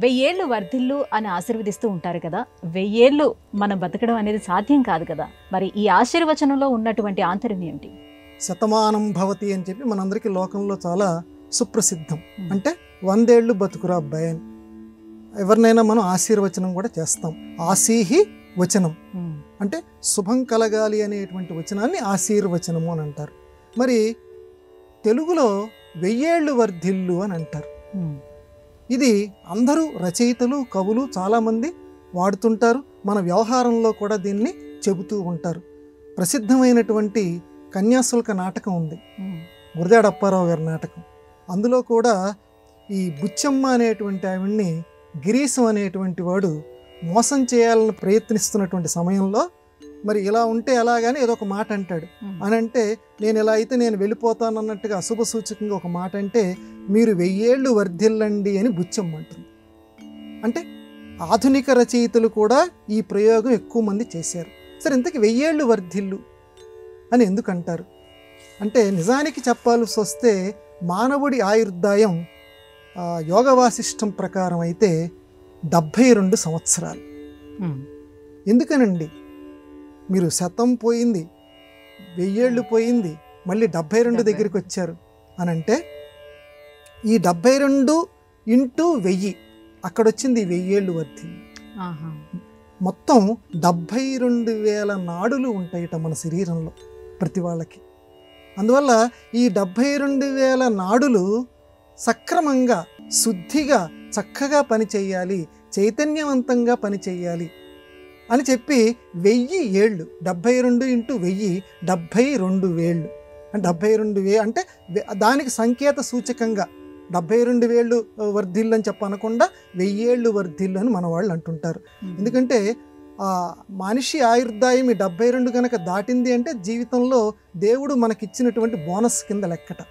వెయ్యేళ్ళు వర్ధిల్లు అని ఆశీర్వదిస్తూ ఉంటారు కదా. వెయ్యేళ్ళు మనం బతకడం అనేది సాధ్యం కాదు కదా. మరి ఈ ఆశీర్వచనంలో ఉన్నటువంటి ఆంతర్యం ఏమిటి? శతమానం భవతి అని చెప్పి మనందరికీ లోకంలో చాలా సుప్రసిద్ధం. అంటే 100 ఏళ్ళు బతుకురా అబ్బాయి అని ఎవరినైనా మనం ఆశీర్వచనం కూడా చేస్తాం. ఆశీహి వచనం అంటే శుభం కలగాలి అనేటువంటి వచనాన్ని ఆశీర్వచనము అని అంటారు. మరి తెలుగులో 1000 ఏళ్ళు వర్ధిల్లు అని అంటారు. ఇది అందరూ రచయితలు, కవులు చాలామంది వాడుతుంటారు. మన వ్యవహారంలో కూడా దీన్ని చెబుతూ ఉంటారు. ప్రసిద్ధమైనటువంటి కన్యాశుల్క నాటకం ఉంది, గురజాడ అప్పారావు గారి నాటకం. అందులో కూడా ఈ బుచ్చమ్మ అనేటువంటి ఆవిడ్ని గిరీశం అనేటువంటి వాడు మోసం చేయాలని ప్రయత్నిస్తున్నటువంటి సమయంలో మరి ఇలా ఉంటే ఎలాగని ఏదో ఒక మాట అంటాడు. అని అంటే నేను ఇలా అయితే నేను వెళ్ళిపోతాను అన్నట్టుగా అశుభ సూచకంగా ఒక మాట అంటే మీరు 1000 ఏళ్ళు వర్ధిల్లండి అని బుచ్చమ్మ అంటుంది. అంటే ఆధునిక రచయితలు కూడా ఈ ప్రయోగం ఎక్కువ మంది చేశారు. సరే, ఇంతకీ 1000 ఏళ్ళు వర్ధిల్లు అని ఎందుకంటారు అంటే నిజానికి చెప్పాల్సి వస్తే మానవుడి ఆయుర్దాయం యోగ వాసిష్టం ప్రకారం అయితే 72 సంవత్సరాలు. ఎందుకనండి? మీరు శతం పోయింది, 1000 ఏళ్ళు పోయింది, మళ్ళీ 72 దగ్గరికి వచ్చారు అని అంటే ఈ 72 ఇంటూ 1000 అక్కడ వచ్చింది 1000 ఏళ్ళు వర్ధిల్లు. మొత్తం 72,000 నాడులు ఉంటాయిట మన శరీరంలో ప్రతి వాళ్ళకి. అందువల్ల ఈ 72,000 నాడులు సక్రమంగా, శుద్ధిగా, చక్కగా పనిచేయాలి, చైతన్యవంతంగా పనిచేయాలి అని చెప్పి 1000 ఏళ్ళు 72 ఇంటూ 1000 72,000 అంటే 72,000 అంటే దానికి సంకేత సూచకంగా 72,000 వర్ధిల్లు అని చెప్పనకుండా 1000 ఏళ్ళు వర్ధిల్లు అని మన వాళ్ళు అంటుంటారు. ఎందుకంటే మనిషి ఆయుర్దాయం ఈ 72 కనుక దాటింది అంటే జీవితంలో దేవుడు మనకిచ్చినటువంటి బోనస్ కింద లెక్కట.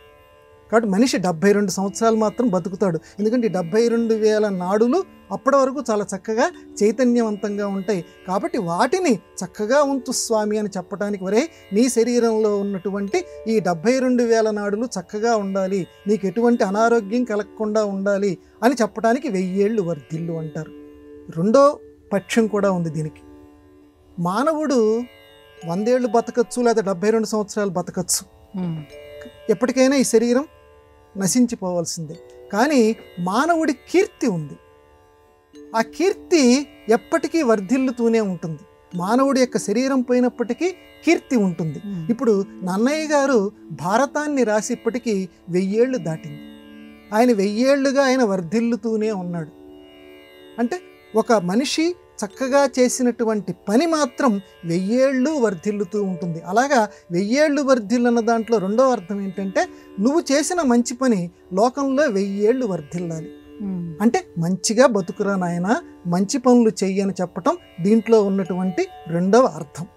కాబట్టి మనిషి 72 సంవత్సరాలు మాత్రం బతుకుతాడు. ఎందుకంటే ఈ 72,000 నాడులు అప్పటి వరకు చాలా చక్కగా చైతన్యవంతంగా ఉంటాయి. కాబట్టి వాటిని చక్కగా ఉంచు స్వామి అని చెప్పడానికి, వరే నీ శరీరంలో ఉన్నటువంటి ఈ 72,000 నాడులు చక్కగా ఉండాలి, నీకు ఎటువంటి అనారోగ్యం కలగకుండా ఉండాలి అని చెప్పడానికి 1000 ఏళ్ళు వర్ధిల్లు అంటారు. రెండో పక్షం కూడా ఉంది దీనికి. మానవుడు 100 ఏళ్ళు బతకచ్చు, లేదా 72 సంవత్సరాలు బతకచ్చు. ఎప్పటికైనా ఈ శరీరం నశించిపోవాల్సిందే. కానీ మానవుడి కీర్తి ఉంది. ఆ కీర్తి ఎప్పటికీ వర్ధిల్లుతూనే ఉంటుంది. మానవుడి యొక్క శరీరం పోయినప్పటికీ కీర్తి ఉంటుంది. ఇప్పుడు నన్నయ్య గారు భారతాన్ని రాసి ఇప్పటికీ 1000 ఏళ్ళు దాటింది. ఆయన 1000 ఏళ్ళుగా ఆయన వర్ధిల్లుతూనే ఉన్నాడు. అంటే ఒక మనిషి చక్కగా చేసినటువంటి పని మాత్రం 1000 ఏళ్ళు వర్ధిల్లుతూ ఉంటుంది. అలాగా 1000 ఏళ్ళు వర్ధిల్లు అన్న దాంట్లో రెండో అర్థం ఏంటంటే నువ్వు చేసిన మంచి పని లోకంలో 1000 ఏళ్ళు వర్ధిల్లాలి. అంటే మంచిగా బతుకురా నాయనా, మంచి పనులు చెయ్యని చెప్పటం దీంట్లో ఉన్నటువంటి రెండవ అర్థం.